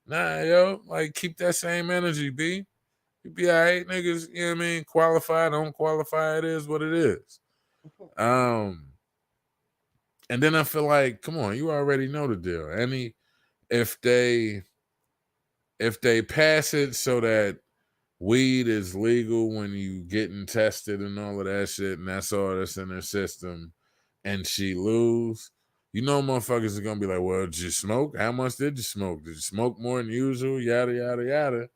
nah, yo, like, keep that same energy, B. You be all right, niggas, you know what I mean? Qualify, don't qualify, it is what it is. And then I feel like, come on, you already know the deal. If they pass it so that weed is legal when you getting tested and all of that shit, and that's all that's in their system, and she lose, you know motherfuckers are gonna be like, well, did you smoke? How much did you smoke? Did you smoke more than usual? Yada yada yada.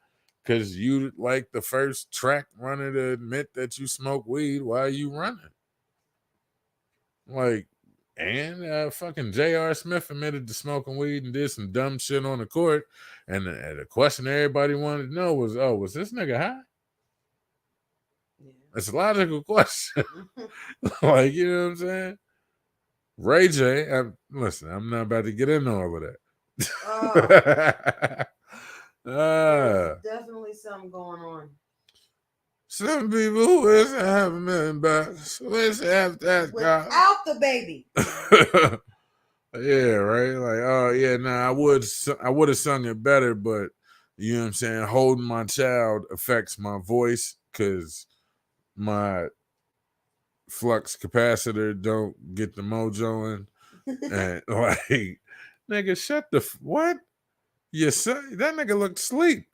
Cause you like the first track runner to admit that you smoke weed while you running. Like, and fucking J.R. Smith admitted to smoking weed and did some dumb shit on the court. And the question everybody wanted to know was, oh, was this nigga high? Yeah. It's a logical question. Like, you know what I'm saying? Ray J, listen, I'm not about to get into all of that. There's definitely something going on. Some people who is $500,000 wish have that without the baby. Yeah, right. Like, oh yeah, I would have sung it better, but you know what I'm saying. Holding my child affects my voice because my flux capacitor don't get the mojo in, and like, nigga, shut the what? You son, that nigga looked asleep.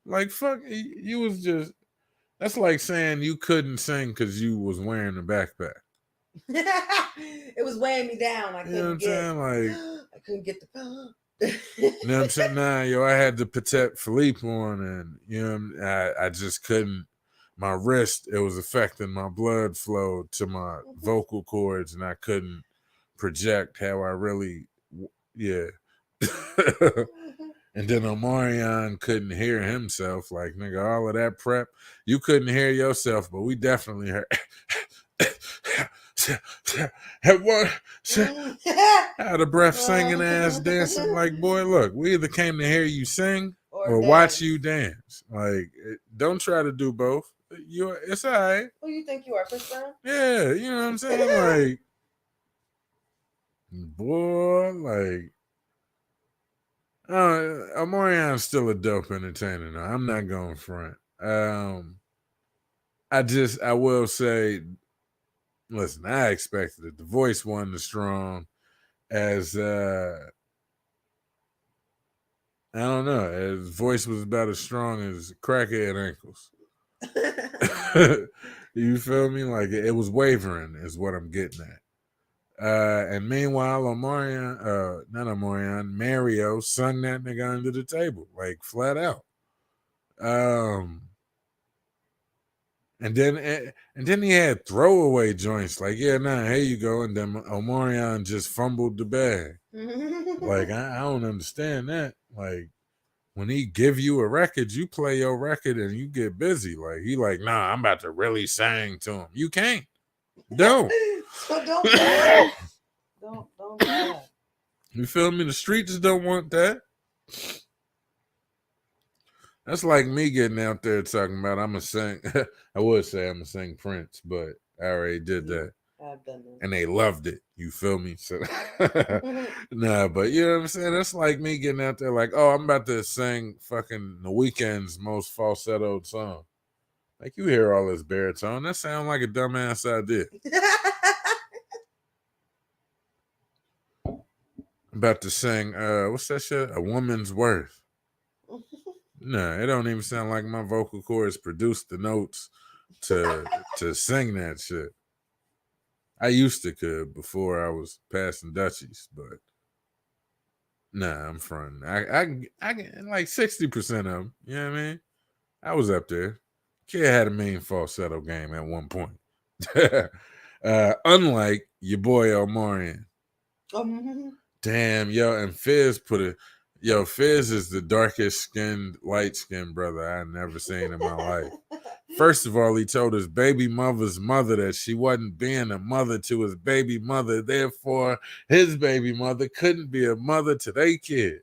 Like, fuck, you was just. That's like saying you couldn't sing because you was wearing a backpack. It was weighing me down. I couldn't get. Like, I couldn't get the. You know what I'm saying? Nah, yo, I had the Petit Philippe on, and you know, I just couldn't. My wrist, it was affecting my blood flow to my vocal cords, and I couldn't project how I really, yeah. And then Omarion couldn't hear himself. Like, nigga, all of that prep, you couldn't hear yourself, but we definitely heard. Out of breath, singing ass, dancing. Like, boy, look, we either came to hear you sing or watch you dance. Like, don't try to do both. It's all right. Who you think you are, Chris Brown? Yeah, you know what I'm saying? Like, boy, like, Omarion's still a dope entertainer. Though. I'm not going front. I will say, listen, I expected it. The voice wasn't as strong as I don't know. His voice was about as strong as crackhead ankles. You feel me? Like it was wavering, is what I'm getting at. And meanwhile, Mario sung that nigga under the table, like flat out. And then he had throwaway joints, like, yeah, here you go. And then Omarion just fumbled the bag. Like, I don't understand that. Like, when he give you a record, you play your record and you get busy. Like, he like, nah, I'm about to really sing to him. You can't. Don't. So don't do that. Don't do that. You feel me? The streets don't want that. That's like me getting out there talking about I'm a sing. I would say I'm a sing Prince, but I already did that. I've done and they loved it. You feel me? So that. nah, but you know what I'm saying? That's like me getting out there like, oh, I'm about to sing fucking The Weeknd's most falsettoed song. Like you hear all this baritone. That sounds like a dumbass idea. I'm about to sing what's that shit? A Woman's Worth. Nah, it don't even sound like my vocal cords produced the notes to sing that shit. I used to could before I was passing Dutchies, but nah, I'm fronting. I get like 60% of them. You know what I mean? I was up there. Kid had a mean falsetto game at one point. Unlike your boy Omarion. Damn, yo, and Fizz Fizz is the darkest skinned, light skinned brother I never seen in my life. First of all, he told his baby mother's mother that she wasn't being a mother to his baby mother. Therefore, his baby mother couldn't be a mother to their kid.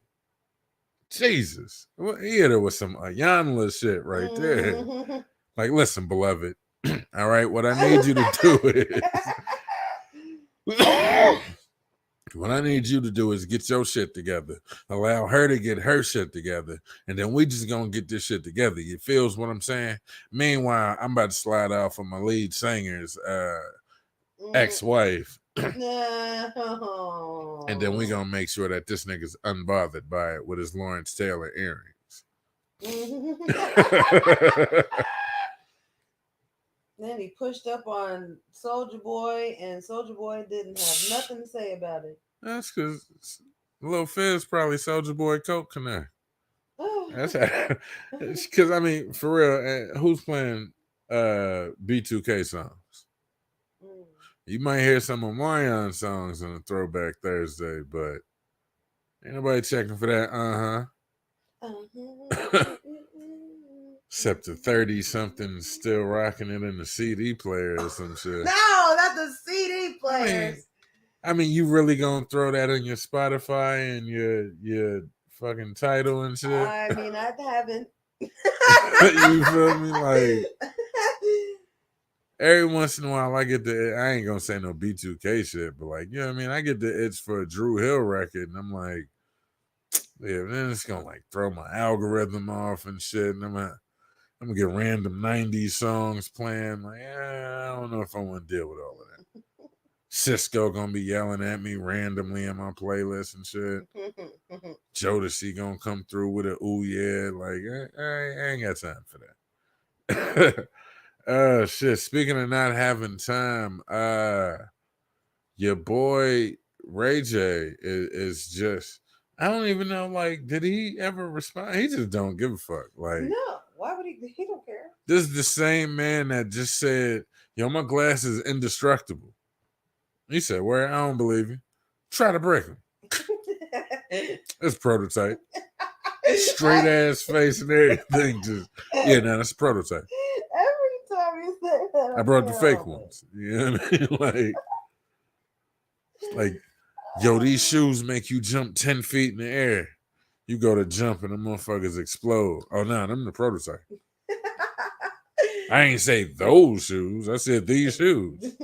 Jesus. Well, yeah, there was some Ayanla shit right there. Like, listen, beloved. All right, what I need you to do is... What I need you to do is get your shit together. Allow her to get her shit together. And then we just gonna get this shit together. You feels what I'm saying? Meanwhile, I'm about to slide off of my lead singer's ex-wife. No. And then we gonna make sure that this nigga's unbothered by it with his Lawrence Taylor earrings. Then he pushed up on Soulja Boy, and Soulja Boy didn't have nothing to say about it. That's because Lil Fizz probably Soulja Boy coke connect. That's because I mean, for real, who's playing B2K songs? You might hear some of Marion songs on a Throwback Thursday, but ain't nobody checking for that. Except the 30-something still rocking it in the CD player or some shit. No, not the CD players. I mean, you really gonna throw that in your Spotify and your fucking title and shit? I mean, I haven't. You feel me? Like every once in a while, I get I ain't gonna say no B2K shit, but like, you know what I mean? I get the itch for a Drew Hill record, and I'm like, yeah, then it's gonna like throw my algorithm off and shit, and I'm gonna get random 90s songs playing. Like, I don't know if I want to deal with all of that. Cisco gonna be yelling at me randomly in my playlist and shit. Jodeci gonna come through with a ooh yeah. Like, I ain't got time for that. Shit. Speaking of not having time, your boy Ray J is just, I don't even know, like, did he ever respond? He just don't give a fuck. Like, no, why would he? He don't care. This is the same man that just said, yo, my glass is indestructible. He said, where? I don't believe you. Try to break him. It's prototype. Straight ass face and everything. Just, yeah, no, that's a prototype. Every time you say that, I brought the fake ones. You know what I mean? Like, yo, these shoes make you jump 10 feet in the air. You go to jump and the motherfuckers explode. Oh, no, them the prototype. I ain't say those shoes. I said these shoes.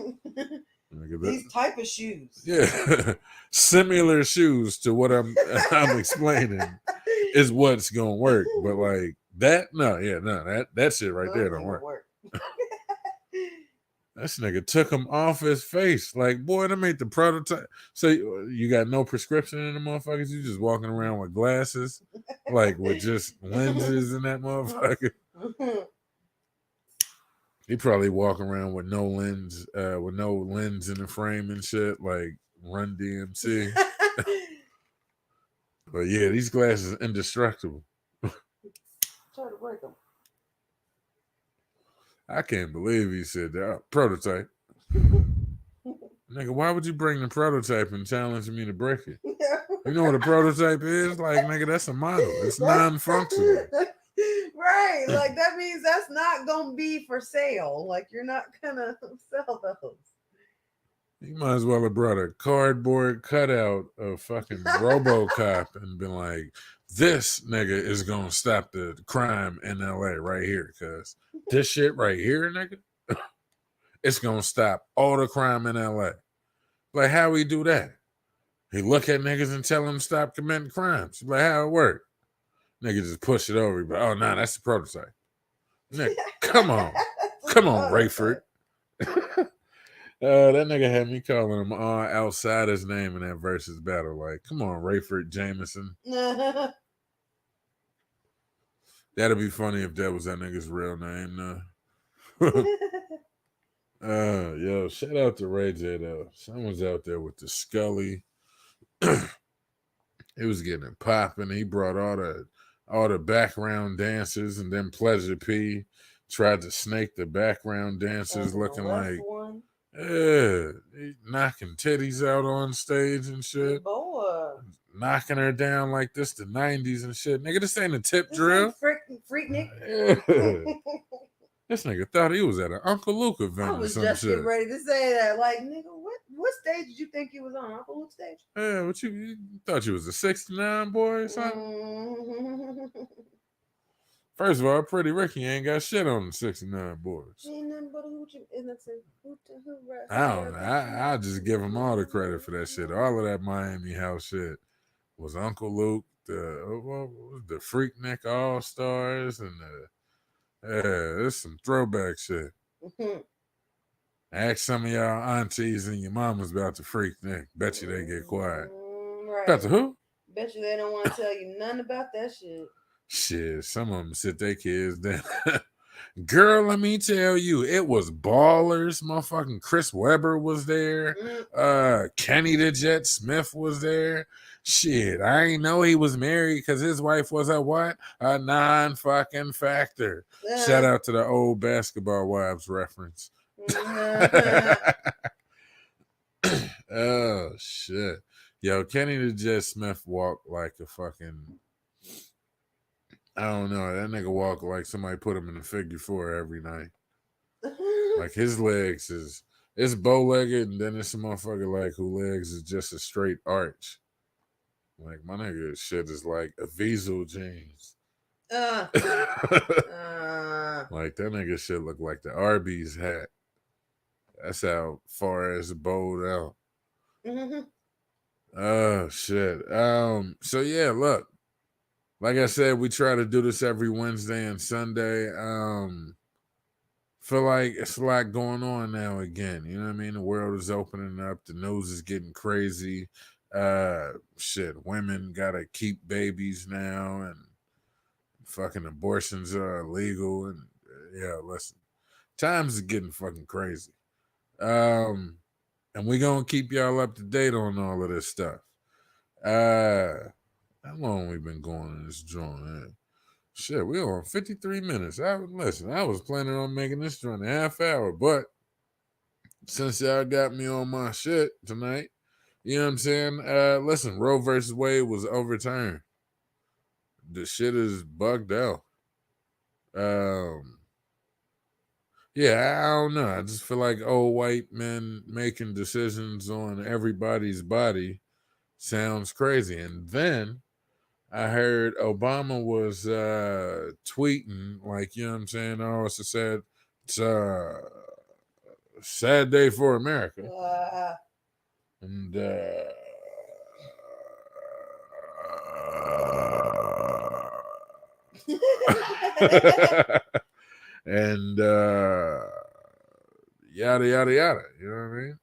These type of shoes. Yeah. Similar shoes to what I'm explaining is what's gonna work. But like that, that shit right there don't work. This nigga took him off his face. Like, boy, that made the prototype. So you got no prescription in the motherfuckers? You just walking around with glasses? Like with just lenses in that motherfucker? He probably walk around with no lens in the frame and shit, like Run DMC. But yeah, these glasses are indestructible. Try to break them. I can't believe he said that. Prototype. Nigga, why would you bring the prototype and challenge me to break it? You know what a prototype is? Like, nigga, that's a model. It's non-functional. Right. Like, that means that's not going to be for sale. Like, you're not going to sell those. You might as well have brought a cardboard cutout of fucking RoboCop and been like, this nigga is going to stop the crime in LA right here, cuz this shit right here, nigga, It's gonna stop all the crime in LA. Like, how we do that? He look at niggas and tell them stop committing crimes. Like, how it work? Nigga just push it over. But oh no, that's the prototype. Nigga, come on. Come on, Rayford. That nigga had me calling him outside his name in that versus battle. Like, come on, Rayford Jameson. That'd be funny if that was that nigga's real name. Yo, shout out to Ray J though. Someone's out there with the Scully. He was getting it popping. He brought all the background dancers, and then Pleasure P tried to snake the background dancers, looking like he knocking titties out on stage and shit. Boy. Knocking her down like this the 90s and shit. Nigga, this ain't a tip drill. Freak Nick. This nigga thought he was at an Uncle Luke event. I was or some just shit. getting ready to say that. Like, nigga, what stage did you think you was on? Uncle Luke's stage? Yeah, what you thought you was a 69 boy or something? First of all, Pretty Ricky ain't got shit on the 69 boys. Ain't nothing but a hoochie. I don't know. I just give him all the credit for that shit. All of that Miami House shit was Uncle Luke, the Freaknik All Stars, and there's some throwback shit. Ask some of y'all aunties and your mamas about the Freaknik. Bet you they get quiet. Right. About the who? Bet you they don't want to tell you nothing about that shit. Shit, some of them sit their kids down. Girl, let me tell you, it was ballers. Motherfucking Chris Webber was there. Kenny the Jet Smith was there. Shit, I ain't know he was married because his wife was a what? A non-fucking factor. Shout out to the old Basketball Wives reference. Oh, shit. Yo, Kenny the Jet Smith walked like a fucking... I don't know. That nigga walk like somebody put him in a figure four every night. Like his legs it's bow legged, and then it's a motherfucker like who legs is just a straight arch. Like my nigga shit is like a Verzuz jeans. Like that nigga shit look like the Arby's hat. That's how far as bowed out. Oh shit. So yeah, look. Like I said, we try to do this every Wednesday and Sunday. Feel like it's a lot going on now again. You know what I mean? The world is opening up. The news is getting crazy. Shit, women gotta keep babies now, and fucking abortions are illegal. And yeah, listen, times is getting fucking crazy. And we gonna keep y'all up to date on all of this stuff. How long we been going in this joint? Man? Shit, we on 53 minutes. I was planning on making this joint a half hour, but since y'all got me on my shit tonight, you know what I'm saying? Listen, Roe versus Wade was overturned. The shit is bugged out. Yeah, I don't know. I just feel like old white men making decisions on everybody's body sounds crazy. And then I heard Obama was tweeting, like, you know what I'm saying? Oh, it's a sad day for America. And and yada yada yada. You know what I mean?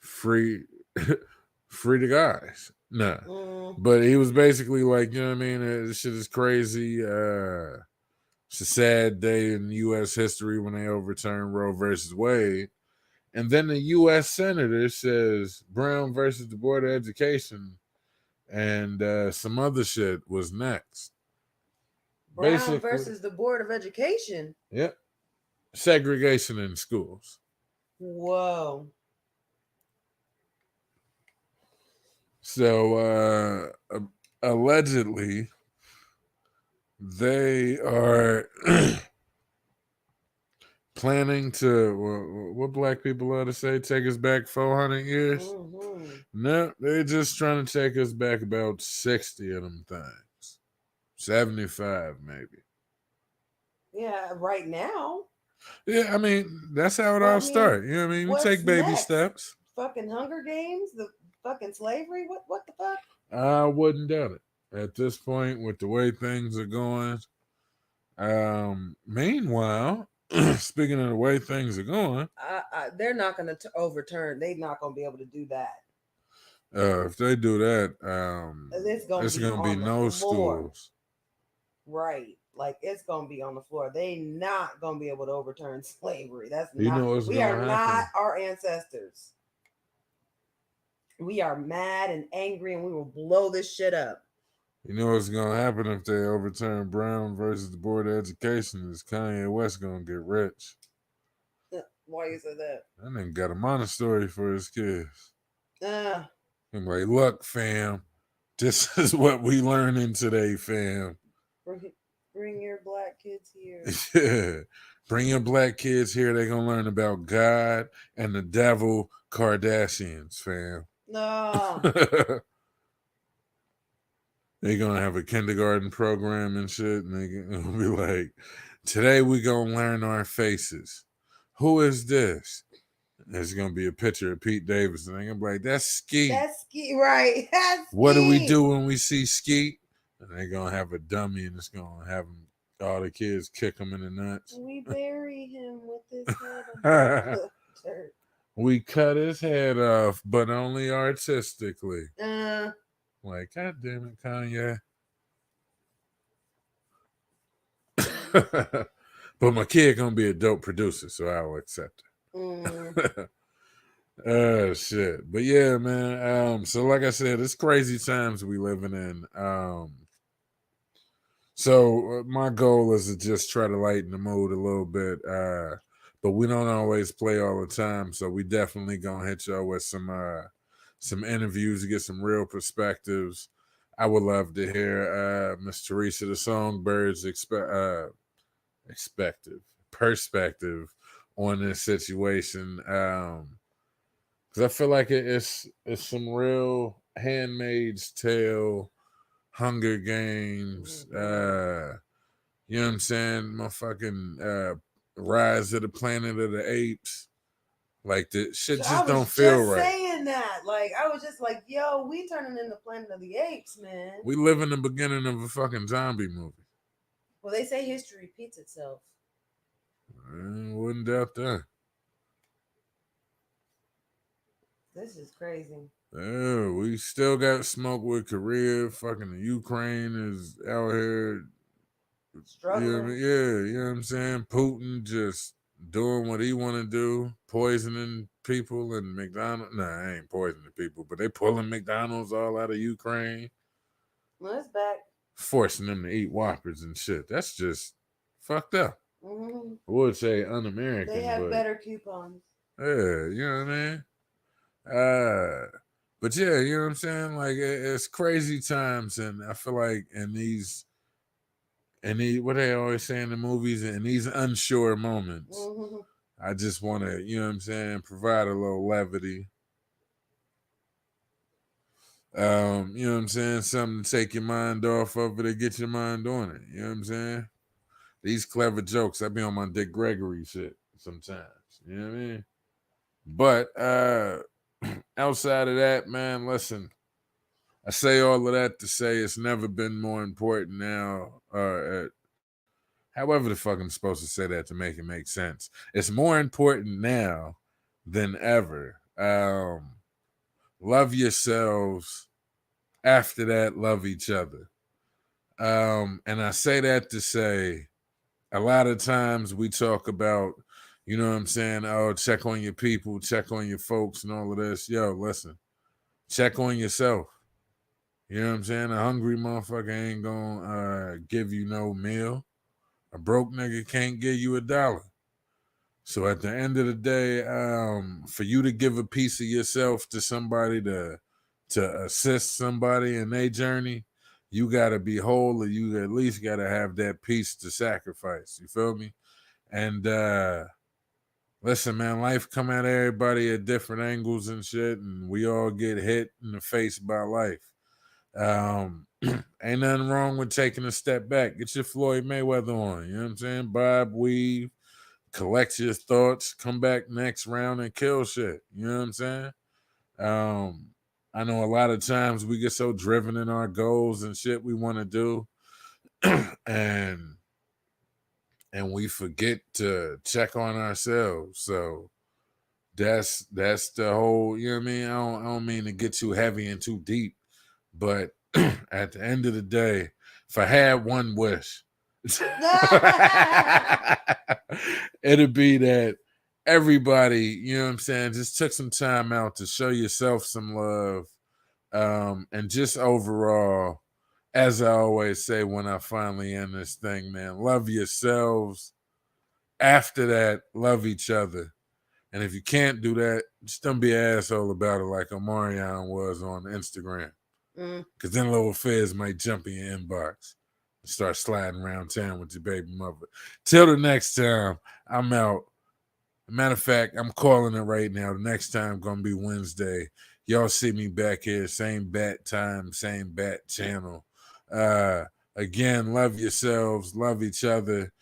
Free the guys. No. But he was basically like, you know what I mean? This shit is crazy. It's a sad day in U.S. history when they overturned Roe versus Wade. And then the U.S. Senator says Brown versus the Board of Education and some other shit was next. Brown basically, versus the Board of Education? Yep. Segregation in schools. Whoa. So allegedly, they are planning to, what black people ought to say, take us back 400 years? Mm-hmm. No, they're just trying to take us back about 60 of them things. 75 maybe. Yeah, right now. Yeah, I mean, that's how it Well, I all mean, started. You know what I mean? We what's take baby next? steps. Fucking Hunger Games, the fucking slavery. What the fuck? I wouldn't doubt it. At this point, with the way things are going. Meanwhile, speaking of the way things are going, They're not gonna overturn. They're not gonna be able to do that. if they do that, It's gonna it's be gonna be on the no floor, schools. right? Like it's gonna be on the floor. They not gonna be able to overturn slavery. That's You not. know what's We are gonna not happen? our ancestors. We are mad and angry, and we will blow this shit up. You know what's gonna happen if they overturn Brown versus the Board of Education? Is Kanye West gonna get rich? Why you said that? That nigga got a Montessori for his kids. Uh, I'm like, look, fam, this is what we learning today, fam. bring, bring your black kids here. Yeah. Bring your black kids here. They're gonna learn about God and the devil Kardashians, fam. No. They're gonna have a kindergarten program and shit, and they're gonna be like, today we gonna learn our faces. Who is this? There's gonna be a picture of Pete Davis, and they're gonna be like, that's Skeet. That's ski, right? That's What do we ski. do when we see Skeet? And they're gonna have a dummy, and it's gonna have them, all the kids kick him in the nuts. We bury him with his head above the dirt. We cut his head off, but only artistically. Uh, Like, God damn it, Kanye. But my kid gonna be a dope producer, so I'll accept mm, it. Shit. But yeah, man. So like I said, it's crazy times we living in. So my goal is to just try to lighten the mood a little bit. But we don't always play all the time, so we definitely gonna hit y'all with some interviews to get some real perspectives. I would love to hear Miss Teresa the Songbird's expective perspective on this situation. Because I feel like it's some real Handmaid's Tale, Hunger Games, you know what I'm saying? Motherfucking Rise of the Planet of the Apes. Like the shit I just don't was feel just right. saying that. Like, I was just like, yo, we turning into Planet of the Apes, man. We live in the beginning of a fucking zombie movie. Well, they say history repeats itself. I wouldn't doubt that. This is crazy. Yeah, we still got smoke with Korea. Fucking the Ukraine is out here. You know what I Struggling. mean? Yeah, you know what I'm saying? Putin just doing what he want to do, poisoning people and McDonald's. Nah, I ain't poisoning people, but they pulling McDonald's all out of Ukraine, Well, it's back. forcing them to eat Whoppers and shit. That's just fucked up. Hmm. I would say They un-American, have but better coupons. yeah, you know what I mean? But yeah, you know what I'm saying? Like it's crazy times, and I feel like what they always say in the movies, in these unsure moments, Hmm. I just want to, you know what I'm saying, provide a little levity. You know what I'm saying? Something to take your mind off of it or get your mind on it. You know what I'm saying? These clever jokes, I be on my Dick Gregory shit sometimes. You know what I mean? But outside of that, man, listen, I say all of that to say it's never been more important now. However the fuck I'm supposed to say that to make it make sense. It's more important now than ever. Love yourselves. After that, love each other. And I say that to say a lot of times we talk about, you know what I'm saying? Oh, check on your people, check on your folks, and all of this. Yo, listen, check on yourself. You know what I'm saying? A hungry motherfucker ain't gonna give you no meal. A broke nigga can't give you $1. So at the end of the day, for you to give a piece of yourself to somebody to assist somebody in their journey, you gotta be whole, or you at least gotta have that piece to sacrifice. You feel me? And listen, man, life come at everybody at different angles and shit, and we all get hit in the face by life. Ain't nothing wrong with taking a step back. Get your Floyd Mayweather on. You know what I'm saying? Bob, weave, collect your thoughts, come back next round and kill shit. You know what I'm saying? Um, I know a lot of times we get so driven in our goals and shit we want to do, and we forget to check on ourselves. So that's the whole. You know what I mean? I don't mean to get too heavy and too deep, but at the end of the day, if I had one wish, it'd be that everybody, you know what I'm saying, just took some time out to show yourself some love. And just overall, as I always say when I finally end this thing, man, love yourselves. After that, love each other. And if you can't do that, just don't be an asshole about it like Omarion was on Instagram. Because then little Fizz might jump in your inbox and start sliding around town with your baby mother. Till the next time, I'm out. Matter of fact, I'm calling it right now. The next time going to be Wednesday. Y'all see me back here, same bat time, same bat channel. Again, love yourselves, love each other.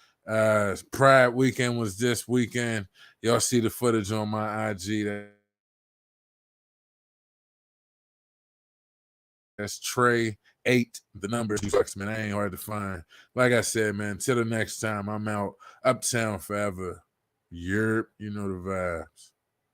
Pride weekend was this weekend. Y'all see the footage on my IG. That's Trey8. The numbers, man. I ain't hard to find. Like I said, man, till the next time, I'm out. Uptown forever. Yerp, you know the vibes.